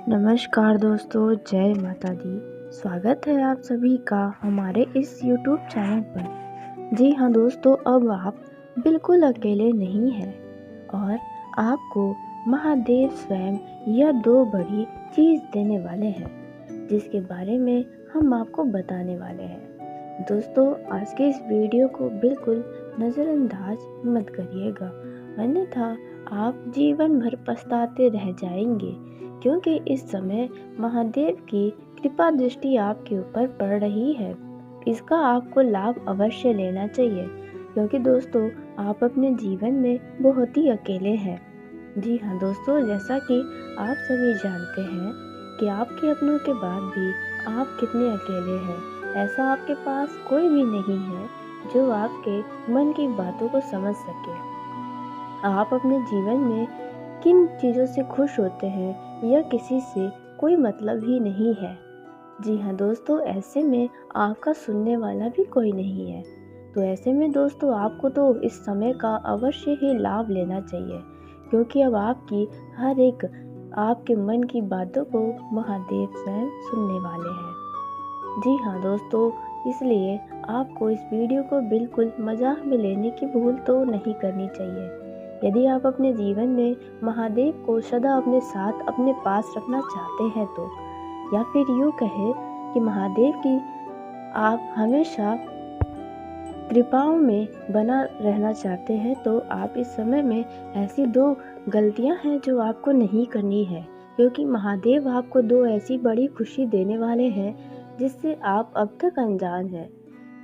नमस्कार दोस्तों, जय माता दी। स्वागत है आप सभी का हमारे इस YouTube चैनल पर। जी हाँ दोस्तों, अब आप बिल्कुल अकेले नहीं हैं और आपको महादेव स्वयं यह दो बड़ी चीज़ देने वाले हैं, जिसके बारे में हम आपको बताने वाले हैं। दोस्तों, आज के इस वीडियो को बिल्कुल नज़रअंदाज मत करिएगा, अन्यथा आप जीवन भर पछताते रह जाएंगे, क्योंकि इस समय महादेव की कृपा दृष्टि आपके ऊपर पड़ रही है। इसका आपको लाभ अवश्य लेना चाहिए, क्योंकि दोस्तों आप अपने जीवन में बहुत ही अकेले हैं। जी हाँ दोस्तों, जैसा कि आप सभी जानते हैं कि आपके अपनों के बाद भी आप कितने अकेले हैं। ऐसा आपके पास कोई भी नहीं है जो आपके मन की बातों को समझ सके। आप अपने जीवन में किन चीज़ों से खुश होते हैं यह किसी से कोई मतलब ही नहीं है। जी हाँ दोस्तों, ऐसे में आपका सुनने वाला भी कोई नहीं है। तो ऐसे में दोस्तों आपको तो इस समय का अवश्य ही लाभ लेना चाहिए, क्योंकि अब आपकी हर एक आपके मन की बातों को महादेव स्वयं सुनने वाले हैं। जी हाँ दोस्तों, इसलिए आपको इस वीडियो को बिल्कुल मजाक में लेने की भूल तो नहीं करनी चाहिए। यदि आप अपने जीवन में महादेव को सदा अपने साथ अपने पास रखना चाहते हैं तो, या फिर यूँ कहें कि महादेव की आप हमेशा कृपाओं में बना रहना चाहते हैं, तो आप इस समय में ऐसी दो गलतियां हैं जो आपको नहीं करनी है, क्योंकि महादेव आपको दो ऐसी बड़ी खुशी देने वाले हैं जिससे आप अब तक अनजान हैं।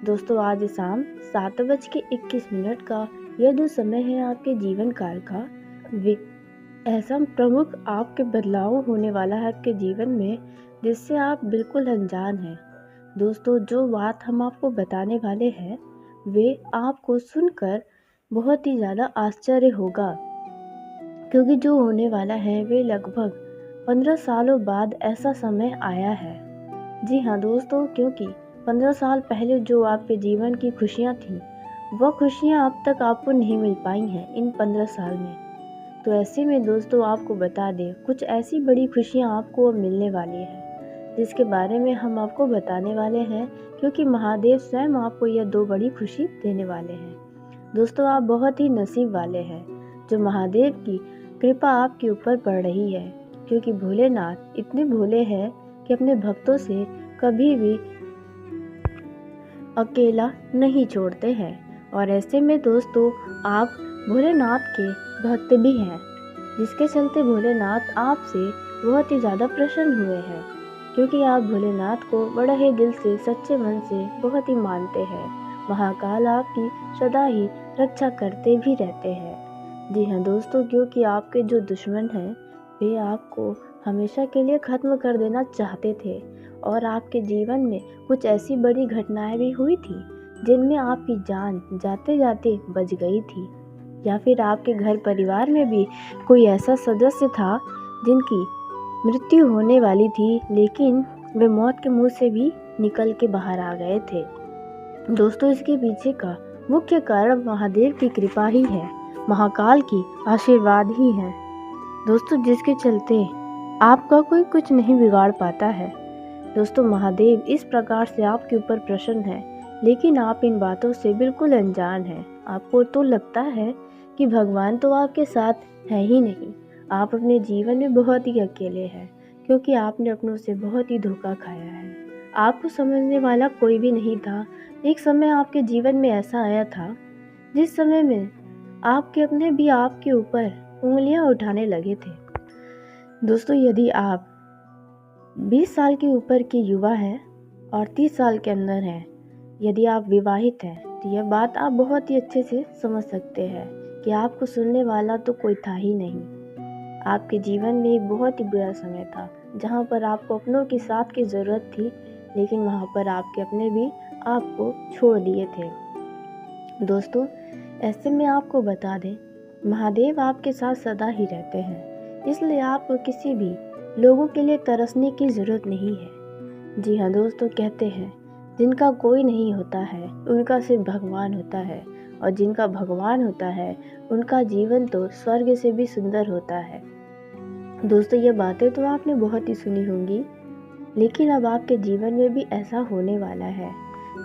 दोस्तों, आज शाम 7:21 का यह जो समय है आपके जीवन काल का, ऐसा प्रमुख आपके बदलाव होने वाला है आपके जीवन में, जिससे आप बिल्कुल अनजान हैं। दोस्तों, जो बात हम आपको बताने वाले हैं वे आपको सुनकर बहुत ही ज़्यादा आश्चर्य होगा, क्योंकि जो होने वाला है वे लगभग 15 सालों बाद ऐसा समय आया है। जी हाँ दोस्तों, क्योंकि 15 साल पहले जो आपके जीवन की खुशियाँ थीं, वह खुशियाँ अब तक आपको नहीं मिल पाई हैं इन 15 साल में। तो ऐसे में दोस्तों आपको बता दें, कुछ ऐसी बड़ी खुशियाँ आपको अब मिलने वाली हैं, जिसके बारे में हम आपको बताने वाले हैं, क्योंकि महादेव स्वयं आपको यह दो बड़ी खुशी देने वाले हैं। दोस्तों, आप बहुत ही नसीब वाले हैं जो महादेव की कृपा आपके ऊपर पड़ रही है, क्योंकि भोलेनाथ इतने भोले हैं कि अपने भक्तों से कभी भी अकेला नहीं छोड़ते हैं। और ऐसे में दोस्तों आप भोलेनाथ के भक्त भी हैं, जिसके चलते भोलेनाथ आपसे बहुत ही ज़्यादा प्रसन्न हुए हैं, क्योंकि आप भोलेनाथ को बड़ा ही दिल से सच्चे मन से बहुत ही मानते हैं। महाकाल आपकी सदा ही रक्षा करते भी रहते हैं। जी हाँ दोस्तों, क्योंकि आपके जो दुश्मन हैं वे आपको हमेशा के लिए ख़त्म कर देना चाहते थे, और आपके जीवन में कुछ ऐसी बड़ी घटनाएं भी हुई थी जिनमें आपकी जान जाते जाते बच गई थी, या फिर आपके घर परिवार में भी कोई ऐसा सदस्य था जिनकी मृत्यु होने वाली थी, लेकिन वे मौत के मुंह से भी निकल के बाहर आ गए थे। दोस्तों, इसके पीछे का मुख्य कारण महादेव की कृपा ही है, महाकाल की आशीर्वाद ही है दोस्तों, जिसके चलते आपका कोई कुछ नहीं बिगाड़ पाता है। दोस्तों, महादेव इस प्रकार से आपके ऊपर प्रसन्न है, लेकिन आप इन बातों से बिल्कुल अनजान हैं। आपको तो लगता है कि भगवान तो आपके साथ है ही नहीं। आप अपने जीवन में बहुत ही अकेले हैं, क्योंकि आपने अपनों से बहुत ही धोखा खाया है। आपको समझने वाला कोई भी नहीं था। एक समय आपके जीवन में ऐसा आया था जिस समय में आपके अपने भी आपके ऊपर उंगलियां उठाने लगे थे। दोस्तों, यदि आप 20 साल के ऊपर के युवा हैं और 30 साल के अंदर हैं, यदि आप विवाहित हैं, तो यह बात आप बहुत ही अच्छे से समझ सकते हैं कि आपको सुनने वाला तो कोई था ही नहीं। आपके जीवन में एक बहुत ही बुरा समय था, जहाँ पर आपको अपनों के साथ की ज़रूरत थी, लेकिन वहाँ पर आपके अपने भी आपको छोड़ दिए थे। दोस्तों, ऐसे में आपको बता दें, महादेव आपके साथ सदा ही रहते हैं, इसलिए आपको किसी भी लोगों के लिए तरसने की ज़रूरत नहीं है। जी हाँ दोस्तों, कहते हैं जिनका कोई नहीं होता है उनका सिर्फ भगवान होता है, और जिनका भगवान होता है उनका जीवन तो स्वर्ग से भी सुंदर होता है। दोस्तों ये बातें तो आपने बहुत ही सुनी होंगी, लेकिन अब आपके जीवन में भी ऐसा होने वाला है।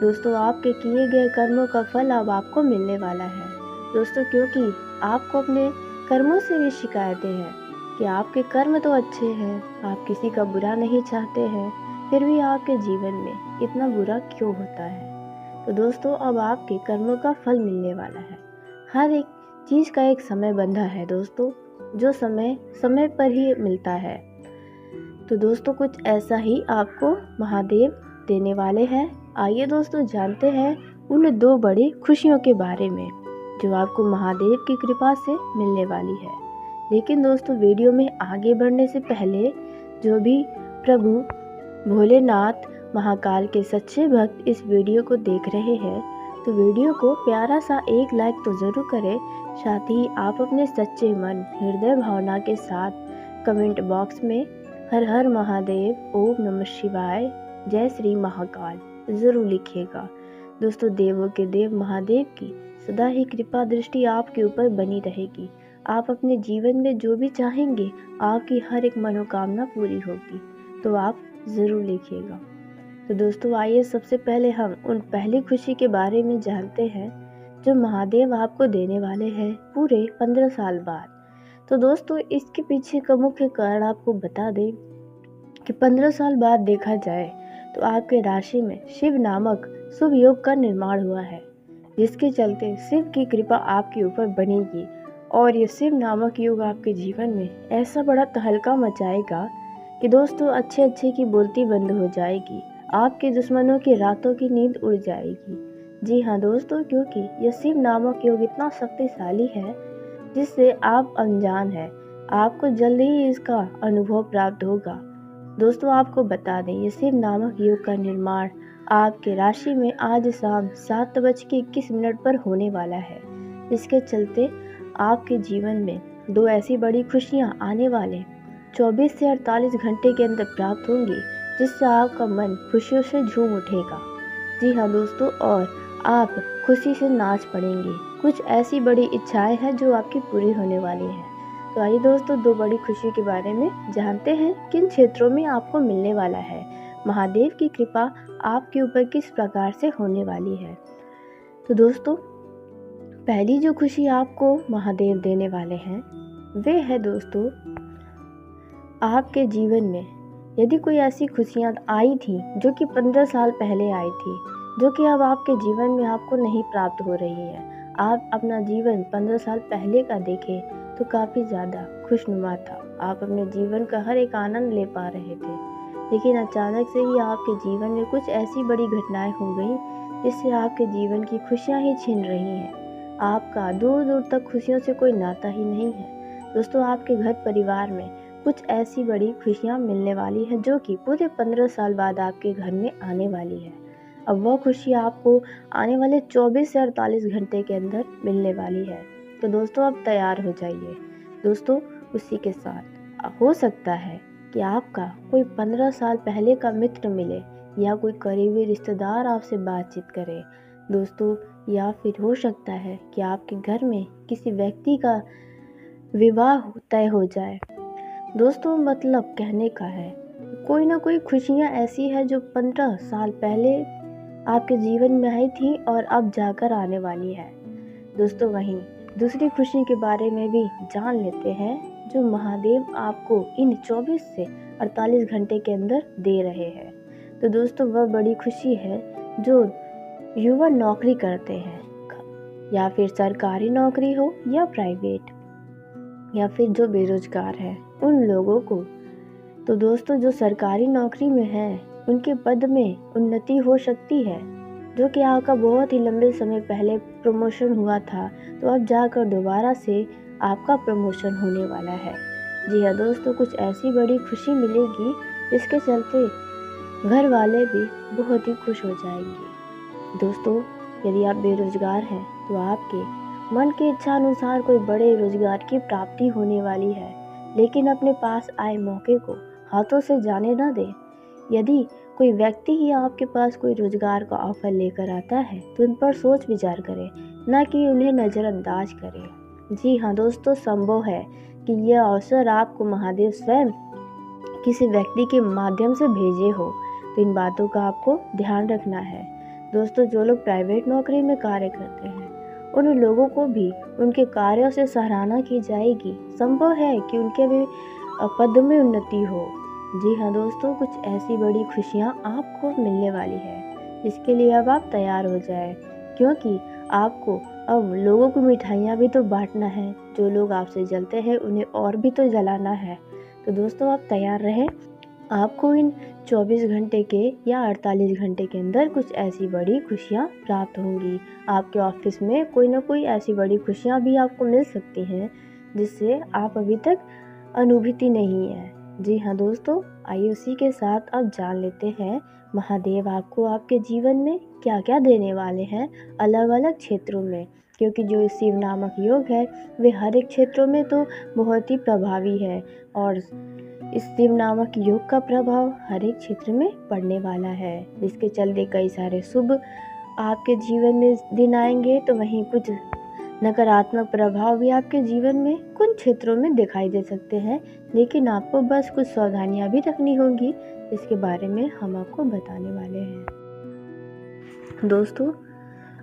दोस्तों आपके किए गए कर्मों का फल अब आपको मिलने वाला है। दोस्तों क्योंकि आपको अपने कर्मों से भी शिकायतें हैं कि आपके कर्म तो अच्छे हैं, आप किसी का बुरा नहीं चाहते हैं, फिर भी आपके जीवन में इतना बुरा क्यों होता है। तो दोस्तों अब आपके कर्मों का फल मिलने वाला है। हर एक चीज़ का एक समय बंधा है दोस्तों, जो समय समय पर ही मिलता है। तो दोस्तों कुछ ऐसा ही आपको महादेव देने वाले हैं। आइए दोस्तों जानते हैं उन दो बड़ी खुशियों के बारे में जो आपको महादेव की कृपा से मिलने वाली है। लेकिन दोस्तों वीडियो में आगे बढ़ने से पहले जो भी प्रभु भोलेनाथ महाकाल के सच्चे भक्त इस वीडियो को देख रहे हैं तो वीडियो को प्यारा सा एक लाइक तो ज़रूर करें। साथ ही आप अपने सच्चे मन हृदय भावना के साथ कमेंट बॉक्स में हर हर महादेव, ओम नमः शिवाय, जय श्री महाकाल ज़रूर लिखिएगा। दोस्तों देवों के देव महादेव की सदा ही कृपा दृष्टि आपके ऊपर बनी रहेगी। आप अपने जीवन में जो भी चाहेंगे आपकी हर एक मनोकामना पूरी होगी, तो आप ज़रूर लिखिएगा। तो दोस्तों आइए सबसे पहले हम उन पहली खुशी के बारे में जानते हैं जो महादेव आपको देने वाले हैं पूरे 15 साल बाद। तो दोस्तों इसके पीछे का मुख्य कारण आपको बता दें कि 15 साल बाद देखा जाए तो आपके राशि में शिव नामक शुभ योग का निर्माण हुआ है, जिसके चलते शिव की कृपा आपके ऊपर बनेगी और ये शिव नामक योग आपके जीवन में ऐसा बड़ा तहलका मचाएगा कि दोस्तों अच्छे अच्छे की बोलती बंद हो जाएगी, आपके दुश्मनों की रातों की नींद उड़ जाएगी। जी हाँ दोस्तों, क्योंकि यह शिव नामक योग इतना शक्तिशाली है जिससे आप अनजान हैं, आपको जल्दी ही इसका अनुभव प्राप्त होगा। दोस्तों आपको बता दें ये शिव नामक योग का निर्माण आपके राशि में आज शाम 7:21 पर होने वाला है। इसके चलते आपके जीवन में दो ऐसी बड़ी खुशियाँ आने वाले 24 से 48 घंटे के अंदर प्राप्त होंगी, जिससे आपका मन खुशियों से झूम उठेगा। जी हाँ दोस्तों, और आप खुशी से नाच पड़ेंगे। कुछ ऐसी बड़ी इच्छाएं हैं जो आपकी पूरी होने वाली हैं। तो आइए दोस्तों दो बड़ी खुशी के बारे में जानते हैं किन क्षेत्रों में आपको मिलने वाला है, महादेव की कृपा आपके ऊपर किस प्रकार से होने वाली है। तो दोस्तों पहली जो खुशी आपको महादेव देने वाले हैं वे है दोस्तों आपके जीवन में यदि कोई ऐसी खुशियाँ आई थी जो कि 15 साल पहले आई थी, जो कि अब आपके जीवन में आपको नहीं प्राप्त हो रही है। आप अपना जीवन 15 साल पहले का देखें तो काफ़ी ज़्यादा खुशनुमा था, आप अपने जीवन का हर एक आनंद ले पा रहे थे। लेकिन अचानक से ही आपके जीवन में कुछ ऐसी बड़ी घटनाएं हो गई जिससे आपके जीवन की खुशियाँ ही छीन रही हैं। आपका दूर दूर तक खुशियों से कोई नाता ही नहीं है। दोस्तों आपके घर परिवार में कुछ ऐसी बड़ी खुशियाँ मिलने वाली है जो कि पूरे 15 साल बाद आपके घर में आने वाली है। अब वह खुशी आपको आने वाले 24 से 48 घंटे के अंदर मिलने वाली है। तो दोस्तों आप तैयार हो जाइए। दोस्तों उसी के साथ हो सकता है कि आपका कोई 15 साल पहले का मित्र मिले या कोई करीबी रिश्तेदार आपसे बातचीत करे दोस्तों, या फिर हो सकता है कि आपके घर में किसी व्यक्ति का विवाह तय हो जाए। दोस्तों मतलब कहने का है कोई ना कोई खुशियाँ ऐसी है जो 15 साल पहले आपके जीवन में आई थी और अब जाकर आने वाली है। दोस्तों वहीं दूसरी खुशी के बारे में भी जान लेते हैं जो महादेव आपको इन 24 से 48 घंटे के अंदर दे रहे हैं। तो दोस्तों वह बड़ी खुशी है जो युवा नौकरी करते हैं, या फिर सरकारी नौकरी हो या प्राइवेट, या फिर जो बेरोजगार हैं उन लोगों को। तो दोस्तों जो सरकारी नौकरी में हैं उनके पद में उन्नति हो सकती है, जो कि आपका बहुत ही लंबे समय पहले प्रमोशन हुआ था तो अब जाकर दोबारा से आपका प्रमोशन होने वाला है। जी हाँ दोस्तों, कुछ ऐसी बड़ी खुशी मिलेगी जिसके चलते घर वाले भी बहुत ही खुश हो जाएंगे। दोस्तों यदि आप बेरोजगार हैं तो आपके मन की इच्छा अनुसार कोई बड़े रोजगार की प्राप्ति होने वाली है, लेकिन अपने पास आए मौके को हाथों से जाने ना दें। यदि कोई व्यक्ति ही आपके पास कोई रोजगार का ऑफर लेकर आता है तो उन पर सोच विचार करें, ना कि उन्हें नज़रअंदाज करें। जी हाँ दोस्तों, संभव है कि यह अवसर आपको महादेव स्वयं किसी व्यक्ति के माध्यम से भेजे हो, तो इन बातों का आपको ध्यान रखना है। दोस्तों, जो लोग प्राइवेट नौकरी में कार्य करते हैं उन लोगों को भी उनके कार्यों से सराहना की जाएगी। संभव है कि उनके भी पद में उन्नति हो। जी हाँ दोस्तों, कुछ ऐसी बड़ी खुशियाँ आपको मिलने वाली है, इसके लिए अब आप तैयार हो जाए, क्योंकि आपको अब लोगों को मिठाइयाँ भी तो बांटना है। जो लोग आपसे जलते हैं उन्हें और भी तो जलाना है। तो दोस्तों, आप तैयार रहें। आपको इन 24 घंटे के या 48 घंटे के अंदर कुछ ऐसी बड़ी खुशियाँ प्राप्त होंगी। आपके ऑफिस में कोई ना कोई ऐसी बड़ी खुशियाँ भी आपको मिल सकती हैं जिससे आप अभी तक अनुभूति नहीं है। जी हाँ दोस्तों, आइए उसी के साथ अब जान लेते हैं महादेव आपको आपके जीवन में क्या क्या देने वाले हैं अलग अलग क्षेत्रों में, क्योंकि जो शिव नामक योग है वे हर एक क्षेत्रों में तो बहुत ही प्रभावी है और इस शिव नामक योग का प्रभाव हर एक क्षेत्र में पड़ने वाला है, जिसके चलते कई सारे शुभ आपके जीवन में दिन आएंगे, तो वहीं कुछ नकारात्मक प्रभाव भी आपके जीवन में कुछ क्षेत्रों में दिखाई दे सकते हैं। लेकिन आपको बस कुछ सावधानियां भी रखनी होंगी, इसके बारे में हम आपको बताने वाले हैं। दोस्तों,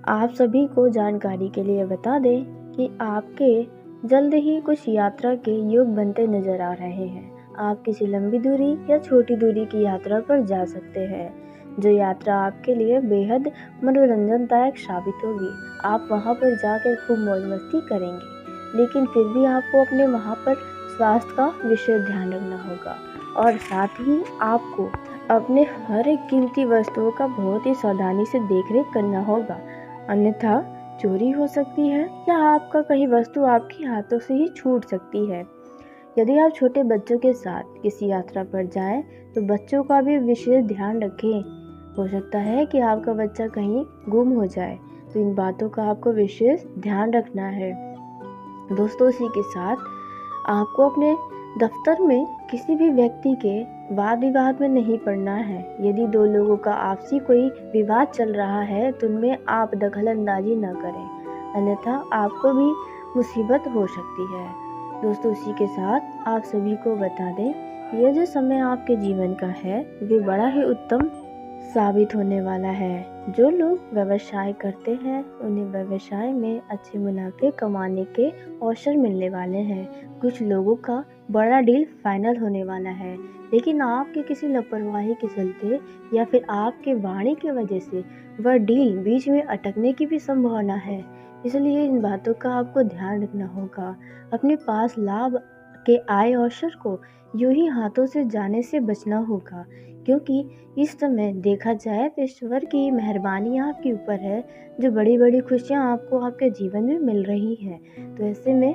आप सभी को जानकारी के लिए बता दें कि आपके जल्द ही कुछ यात्रा के योग बनते नजर आ रहे हैं। आप किसी लंबी दूरी या छोटी दूरी की यात्रा पर जा सकते हैं, जो यात्रा आपके लिए बेहद मनोरंजनदायक साबित होगी। आप वहां पर जाकर खूब मौज मस्ती करेंगे, लेकिन फिर भी आपको अपने वहां पर स्वास्थ्य का विशेष ध्यान रखना होगा और साथ ही आपको अपने हर एक कीमती वस्तुओं का बहुत ही सावधानी से देखरेख करना होगा, अन्यथा चोरी हो सकती है या आपका कहीं वस्तु आपके हाथों से ही छूट सकती है। यदि आप छोटे बच्चों के साथ किसी यात्रा पर जाएं, तो बच्चों का भी विशेष ध्यान रखें। हो सकता है कि आपका बच्चा कहीं गुम हो जाए, तो इन बातों का आपको विशेष ध्यान रखना है। दोस्तों, इसी के साथ आपको अपने दफ्तर में किसी भी व्यक्ति के वाद विवाद में नहीं पड़ना है। यदि दो लोगों का आपसी कोई विवाद चल रहा है तो उनमें आप दखलंदाजी न करें, अन्यथा आपको भी मुसीबत हो सकती है। दोस्तों, इसी के साथ आप सभी को बता दें, यह जो समय आपके जीवन का है वे बड़ा ही उत्तम साबित होने वाला है। जो लोग व्यवसाय करते हैं उन्हें व्यवसाय में अच्छे मुनाफे कमाने के अवसर मिलने वाले हैं। कुछ लोगों का बड़ा डील फाइनल होने वाला है, लेकिन आपके किसी लापरवाही के चलते या फिर आपके वाणी की वजह से वह डील बीच में अटकने की भी संभावना है। इसलिए इन बातों का आपको ध्यान रखना होगा। अपने पास लाभ के आय अवसर को यूं ही हाथों से जाने से बचना होगा, क्योंकि इस समय देखा जाए तो ईश्वर की मेहरबानी आपके ऊपर है, जो बड़ी बड़ी खुशियाँ आपको आपके जीवन में मिल रही हैं। तो ऐसे में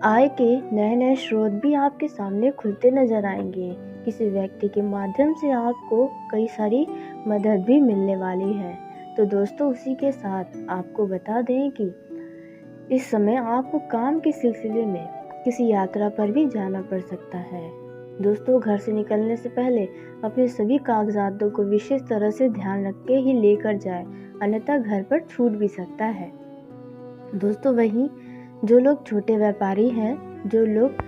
आय के नए नए स्रोत भी आपके सामने खुलते नजर आएंगे। किसी व्यक्ति के माध्यम से आपको कई सारी मदद भी मिलने वाली है। तो दोस्तों, उसी के साथ आपको बता दें कि इस समय आपको काम के सिलसिले में किसी यात्रा पर भी जाना पड़ सकता है। दोस्तों, घर से निकलने से पहले अपने सभी कागजातों को विशेष तरह से ध्यान रख के ही लेकर जाए, अन्यथा घर पर छूट भी सकता है। दोस्तों, वहीं जो लोग छोटे व्यापारी हैं, जो लोग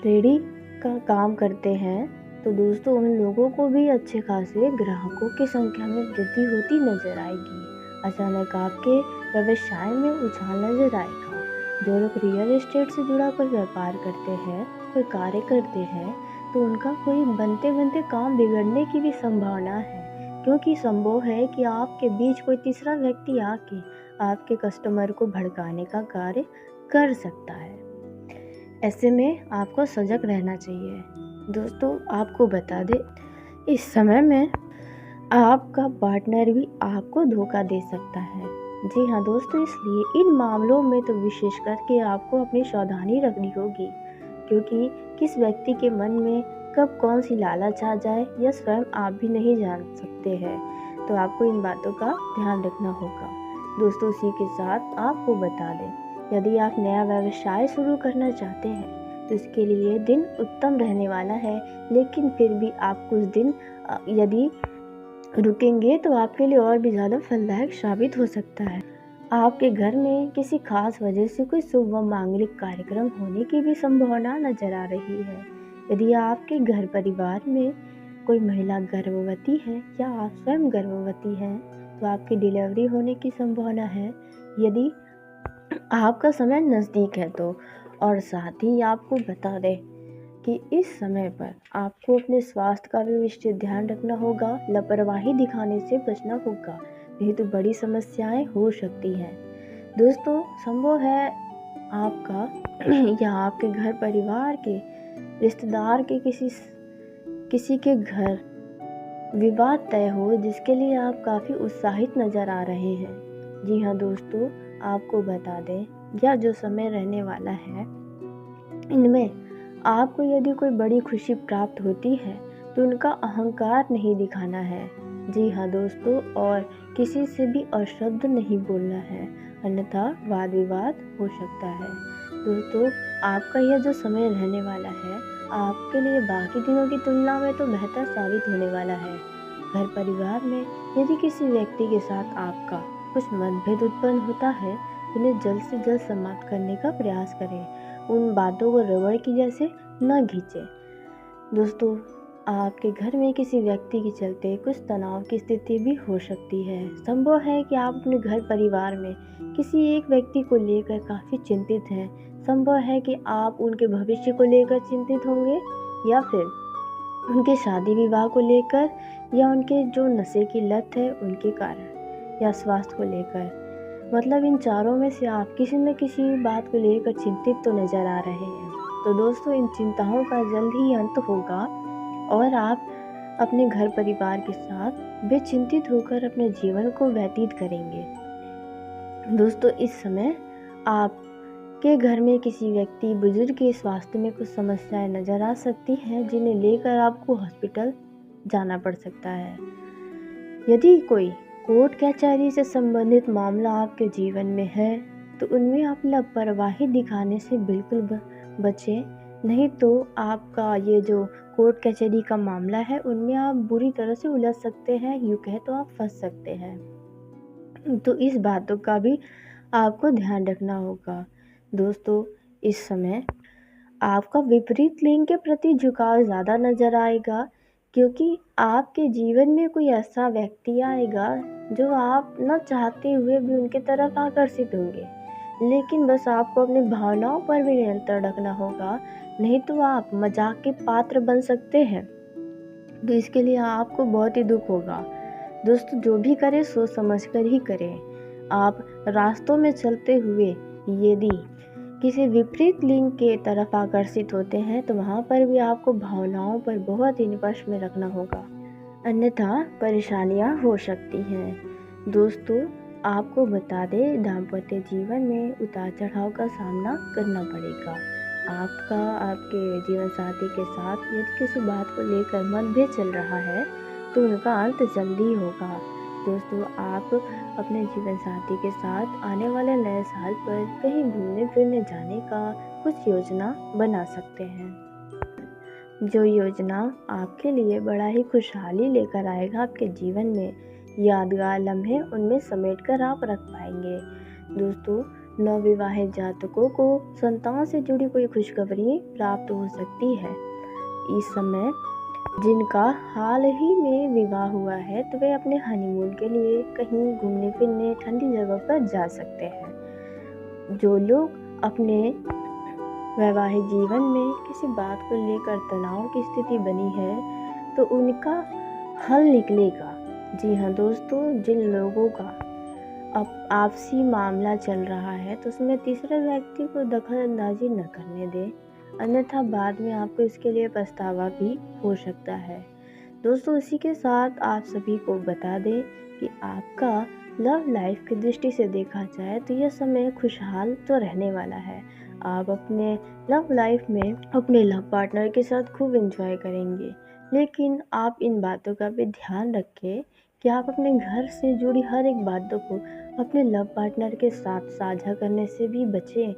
रेडी का काम करते हैं, तो दोस्तों उन लोगों को भी अच्छे खासे ग्राहकों की संख्या में वृद्धि होती नजर आएगी। अचानक आपके व्यवसाय में उछाल नजर आएगा। जो लोग रियल एस्टेट से जुड़ा कोई व्यापार करते हैं, कोई कार्य करते हैं, तो उनका कोई बनते बनते काम बिगड़ने की भी संभावना है, क्योंकि संभव है कि आपके बीच कोई तीसरा व्यक्ति आके आपके कस्टमर को भड़काने का कार्य कर सकता है। ऐसे में आपको सजग रहना चाहिए। दोस्तों, आपको बता दें, इस समय में आपका पार्टनर भी आपको धोखा दे सकता है। जी हाँ दोस्तों, इसलिए इन मामलों में तो विशेष करके आपको अपनी सावधानी रखनी होगी, क्योंकि किस व्यक्ति के मन में कब कौन सी लालच आ जाए यह स्वयं आप भी नहीं जान सकते हैं। तो आपको इन बातों का ध्यान रखना होगा। दोस्तों, इसी के साथ आपको बता दें, यदि आप नया व्यवसाय शुरू करना चाहते हैं तो इसके लिए दिन उत्तम रहने वाला है, लेकिन फिर भी आप कुछ दिन यदि रुकेंगे तो आपके लिए और भी ज़्यादा फलदायक साबित हो सकता है। आपके घर में किसी खास वजह से कोई शुभ व मांगलिक कार्यक्रम होने की भी संभावना नजर आ रही है। यदि आपके घर परिवार में कोई महिला गर्भवती है या आप स्वयं गर्भवती हैं, तो आपकी डिलीवरी होने की संभावना है। यदि आपका समय नज़दीक है तो, और साथ ही आपको बता दें कि इस समय पर आपको अपने स्वास्थ्य का भी विशेष ध्यान रखना होगा। लापरवाही दिखाने से बचना होगा, नहीं तो बड़ी समस्याएं हो सकती हैं। दोस्तों, संभव है आपका या आपके घर परिवार के रिश्तेदार के किसी के घर विवाह तय हो, जिसके लिए आप काफ़ी उत्साहित नज़र आ रहे हैं। जी हाँ दोस्तों, आपको बता दें, यह जो समय रहने वाला है, इनमें आपको यदि कोई बड़ी खुशी प्राप्त होती है तो उनका अहंकार नहीं दिखाना है। जी हाँ दोस्तों, और किसी से भी अशब्द नहीं बोलना है, अन्यथा वाद विवाद हो सकता है। दोस्तों, आपका यह जो समय रहने वाला है आपके लिए बाकी दिनों की तुलना में तो बेहतर साबित होने वाला है। घर परिवार में यदि किसी व्यक्ति के साथ आपका कुछ मतभेद उत्पन्न होता है, उन्हें जल्द से जल्द समाप्त करने का प्रयास करें। उन बातों को रबड़ की जैसे न खींचे। दोस्तों, आपके घर में किसी व्यक्ति के चलते कुछ तनाव की स्थिति भी हो सकती है। संभव है कि आप अपने घर परिवार में किसी एक व्यक्ति को लेकर काफ़ी चिंतित हैं। संभव है कि आप उनके भविष्य को लेकर चिंतित होंगे, या फिर उनके शादी विवाह को लेकर, या उनके जो नशे की लत है उनके कारण, या स्वास्थ्य को लेकर। मतलब इन चारों में से आप किसी न किसी बात को लेकर चिंतित तो नज़र आ रहे हैं। तो दोस्तों, इन चिंताओं का जल्द ही अंत होगा और आप अपने घर परिवार के साथ बेचिंतित होकर अपने जीवन को व्यतीत करेंगे। दोस्तों, इस समय आपके घर में किसी व्यक्ति बुजुर्ग के स्वास्थ्य में कुछ समस्याएं नज़र आ सकती हैं, जिन्हें लेकर आपको हॉस्पिटल जाना पड़ सकता है। यदि कोई कोर्ट कचहरी से संबंधित मामला आपके जीवन में है तो उनमें आप लापरवाही दिखाने से बिल्कुल बचें, नहीं तो आपका ये जो कोर्ट कचहरी का मामला है उनमें आप बुरी तरह से उलझ सकते हैं, यूँ कहे तो आप फंस सकते हैं। तो इस बातों का भी आपको ध्यान रखना होगा। दोस्तों, इस समय आपका विपरीत लिंग के प्रति झुकाव ज़्यादा नज़र आएगा, क्योंकि आपके जीवन में कोई ऐसा व्यक्ति आएगा जो आप न चाहते हुए भी उनके तरफ आकर्षित होंगे। लेकिन बस आपको अपनी भावनाओं पर भी नियंत्रण रखना होगा, नहीं तो आप मजाक के पात्र बन सकते हैं। तो इसके लिए आपको बहुत ही दुख होगा। दोस्तों, जो भी करें सोच समझ कर ही करें। आप रास्तों में चलते हुए यदि किसी विपरीत लिंग के तरफ आकर्षित होते हैं तो वहाँ पर भी आपको भावनाओं पर बहुत ही निपक्ष में रखना होगा, अन्यथा परेशानियाँ हो सकती हैं। दोस्तों, आपको बता दें, दाम्पत्य जीवन में उतार चढ़ाव का सामना करना पड़ेगा। आपके जीवन साथी के साथ यदि किसी बात को लेकर मतभेद चल रहा है तो उनका अंत जल्दी होगा। दोस्तों, आप अपने जीवन साथी के साथ आने वाले नए साल पर कहीं घूमने फिरने जाने का कुछ योजना बना सकते हैं, जो योजना आपके लिए बड़ा ही खुशहाली लेकर आएगा। आपके जीवन में यादगार लम्हे उनमें समेटकर आप रख पाएंगे। दोस्तों, नवविवाहित जातकों को संतान से जुड़ी कोई खुशखबरी प्राप्त हो सकती है। इस समय जिनका हाल ही में विवाह हुआ है तो वे अपने हनीमून के लिए कहीं घूमने फिरने ठंडी जगह पर जा सकते हैं। जो लोग अपने वैवाहिक जीवन में किसी बात को लेकर तनाव की स्थिति बनी है तो उनका हल निकलेगा। जी हाँ दोस्तों, जिन लोगों का अब आपसी मामला चल रहा है तो उसमें तीसरे व्यक्ति को दखल अंदाजी न करने दें, अन्यथा बाद में आपको इसके लिए पछतावा भी हो सकता है। दोस्तों, इसी के साथ आप सभी को बता दें कि आपका लव लाइफ की दृष्टि से देखा जाए तो यह समय खुशहाल तो रहने वाला है। आप अपने लव लाइफ में अपने लव पार्टनर के साथ खूब एंजॉय करेंगे, लेकिन आप इन बातों का भी ध्यान रखें कि आप अपने घर से जुड़ी हर एक बातों को अपने लव पार्टनर के साथ साझा करने से भी बचें,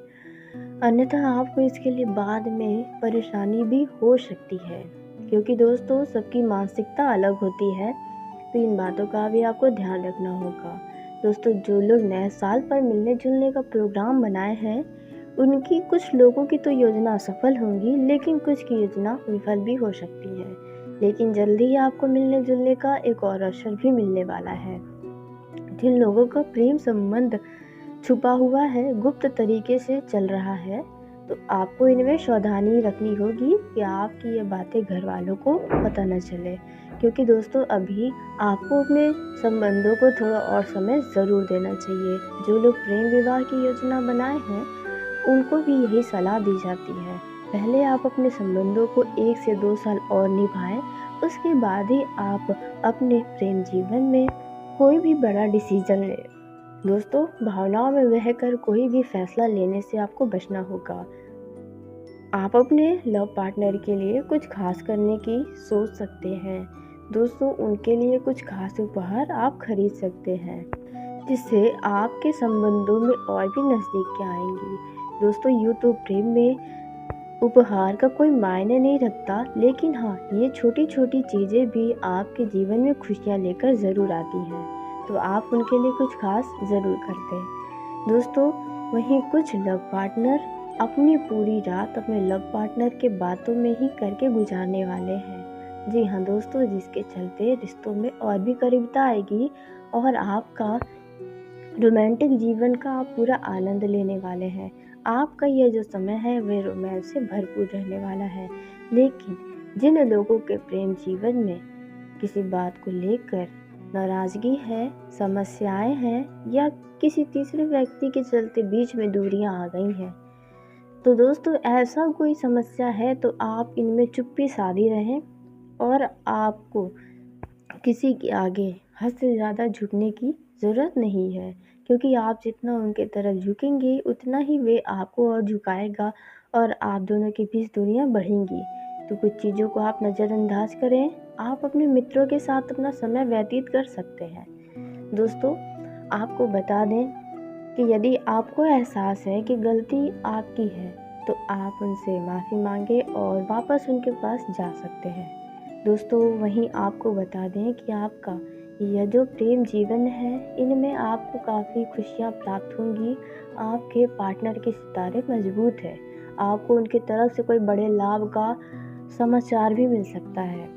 अन्यथा आपको इसके लिए बाद में परेशानी भी हो सकती है। क्योंकि दोस्तों, सबकी मानसिकता अलग होती है, तो इन बातों का भी आपको ध्यान रखना होगा। दोस्तों जो लोग नए साल पर मिलने जुलने का प्रोग्राम बनाए हैं, उनकी कुछ लोगों की तो योजना सफल होंगी, लेकिन कुछ की योजना विफल भी हो सकती है। लेकिन जल्दी ही आपको मिलने जुलने का एक और अवसर भी मिलने वाला है। जिन लोगों का प्रेम संबंध छुपा हुआ है, गुप्त तरीके से चल रहा है, तो आपको इनमें सावधानी रखनी होगी कि आपकी ये बातें घर वालों को पता न चले। क्योंकि दोस्तों अभी आपको अपने संबंधों को थोड़ा और समय ज़रूर देना चाहिए। जो लोग प्रेम विवाह की योजना बनाए हैं, उनको भी यही सलाह दी जाती है। पहले आप अपने संबंधों को 1 से 2 साल और निभाएं, उसके बाद ही आप अपने प्रेम जीवन में कोई भी बड़ा डिसीजन लें। दोस्तों भावनाओं में बहकर कोई भी फैसला लेने से आपको बचना होगा। आप अपने लव पार्टनर के लिए कुछ खास करने की सोच सकते हैं। दोस्तों उनके लिए कुछ खास उपहार आप खरीद सकते हैं, जिससे आपके संबंधों में और भी नज़दीकियाँ आएंगी। दोस्तों यूँ तो प्रेम में उपहार का कोई मायने नहीं रखता, लेकिन हाँ ये छोटी छोटी चीज़ें भी आपके जीवन में खुशियाँ लेकर ज़रूर आती हैं, तो आप उनके लिए कुछ खास ज़रूर करते हैं। दोस्तों वहीं कुछ लव पार्टनर अपनी पूरी रात अपने लव पार्टनर के बातों में ही करके गुजारने वाले हैं। जी हाँ दोस्तों, जिसके चलते रिश्तों में और भी करीबता आएगी और आपका रोमांटिक जीवन का आप पूरा आनंद लेने वाले हैं। आपका यह जो समय है वह रोमांस से भरपूर रहने वाला है। लेकिन जिन लोगों के प्रेम जीवन में किसी बात को लेकर नाराज़गी है, समस्याएं हैं या किसी तीसरे व्यक्ति के चलते बीच में दूरियां आ गई हैं, तो दोस्तों ऐसा कोई समस्या है तो आप इनमें चुप्पी साधी रहें और आपको किसी के आगे हद से ज़्यादा झुकने की ज़रूरत नहीं है। क्योंकि आप जितना उनके तरफ झुकेंगे उतना ही वे आपको और झुकाएगा और आप दोनों के बीच दूरियां बढ़ेंगी। तो कुछ चीज़ों को आप नज़रअंदाज करें। आप अपने मित्रों के साथ अपना समय व्यतीत कर सकते हैं। दोस्तों आपको बता दें कि यदि आपको एहसास है कि गलती आपकी है, तो आप उनसे माफ़ी मांगे और वापस उनके पास जा सकते हैं। दोस्तों वहीं आपको बता दें कि आपका यह जो प्रेम जीवन है, इनमें आपको काफ़ी खुशियाँ प्राप्त होंगी। आपके पार्टनर के सितारे मजबूत है, आपको उनकी तरफ से कोई बड़े लाभ का समाचार भी मिल सकता है,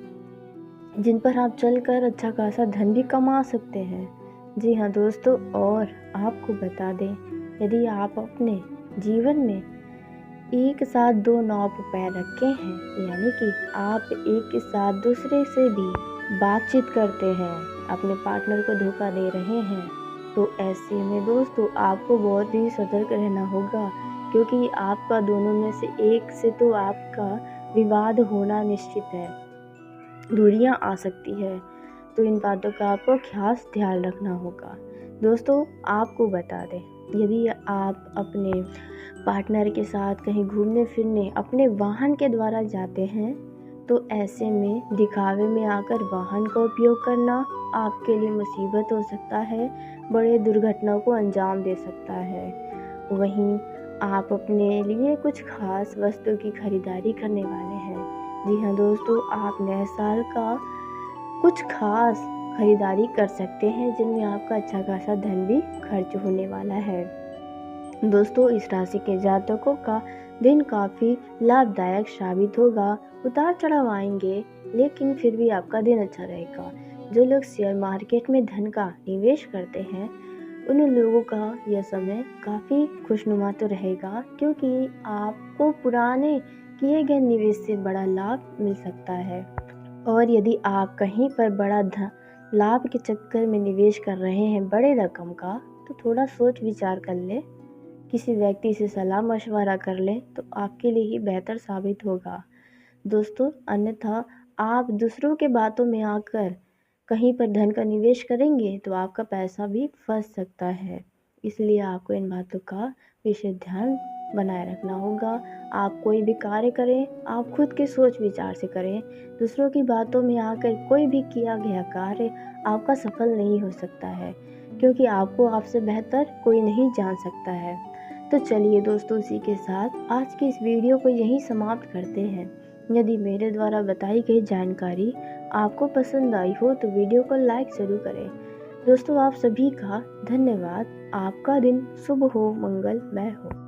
जिन पर आप चलकर अच्छा खासा धन भी कमा सकते हैं। जी हाँ दोस्तों, और आपको बता दें यदि आप अपने जीवन में एक साथ 2 नाव पर पैर रखे हैं, यानी कि आप एक के साथ दूसरे से भी बातचीत करते हैं, अपने पार्टनर को धोखा दे रहे हैं, तो ऐसे में दोस्तों आपको बहुत ही सतर्क रहना होगा। क्योंकि आपका दोनों में से एक से तो आपका विवाद होना निश्चित है, दूरियां आ सकती है, तो इन बातों का आपको खास ध्यान रखना होगा। दोस्तों आपको बता दें यदि आप अपने पार्टनर के साथ कहीं घूमने फिरने अपने वाहन के द्वारा जाते हैं, तो ऐसे में दिखावे में आकर वाहन का उपयोग करना आपके लिए मुसीबत हो सकता है, बड़े दुर्घटनाओं को अंजाम दे सकता है। वहीं आप अपने लिए कुछ खास वस्तु की खरीदारी करने वाले हैं। जी हाँ दोस्तों, आप नए साल का कुछ खास खरीदारी कर सकते हैं, जिनमें आपका अच्छा खासा धन भी खर्च होने वाला है। दोस्तों इस राशि के जातकों का दिन काफ़ी लाभदायक साबित होगा। उतार चढ़ाव आएंगे, लेकिन फिर भी आपका दिन अच्छा रहेगा। जो लोग शेयर मार्केट में धन का निवेश करते हैं, उन लोगों का यह समय काफ़ी खुशनुमा तो रहेगा, क्योंकि आपको पुराने किए गए निवेश से बड़ा लाभ मिल सकता है। और यदि आप कहीं पर बड़ा लाभ के चक्कर में निवेश कर रहे हैं बड़े रकम का, तो थोड़ा सोच विचार कर ले, किसी व्यक्ति से सलाह मशवरा कर लें, तो आपके लिए ही बेहतर साबित होगा। दोस्तों अन्यथा आप दूसरों के बातों में आकर कहीं पर धन का निवेश करेंगे तो आपका पैसा भी फंस सकता है। इसलिए आपको इन बातों का विशेष ध्यान बनाए रखना होगा। आप कोई भी कार्य करें, आप खुद के सोच विचार से करें। दूसरों की बातों में आकर कोई भी किया गया कार्य आपका सफल नहीं हो सकता है, क्योंकि आपको आपसे बेहतर कोई नहीं जान सकता है। तो चलिए दोस्तों, इसी के साथ आज की इस वीडियो को यहीं समाप्त करते हैं। यदि मेरे द्वारा बताई गई जानकारी आपको पसंद आई हो तो वीडियो को लाइक ज़रूर करें। दोस्तों आप सभी का धन्यवाद। आपका दिन शुभ हो, मंगलमय हो।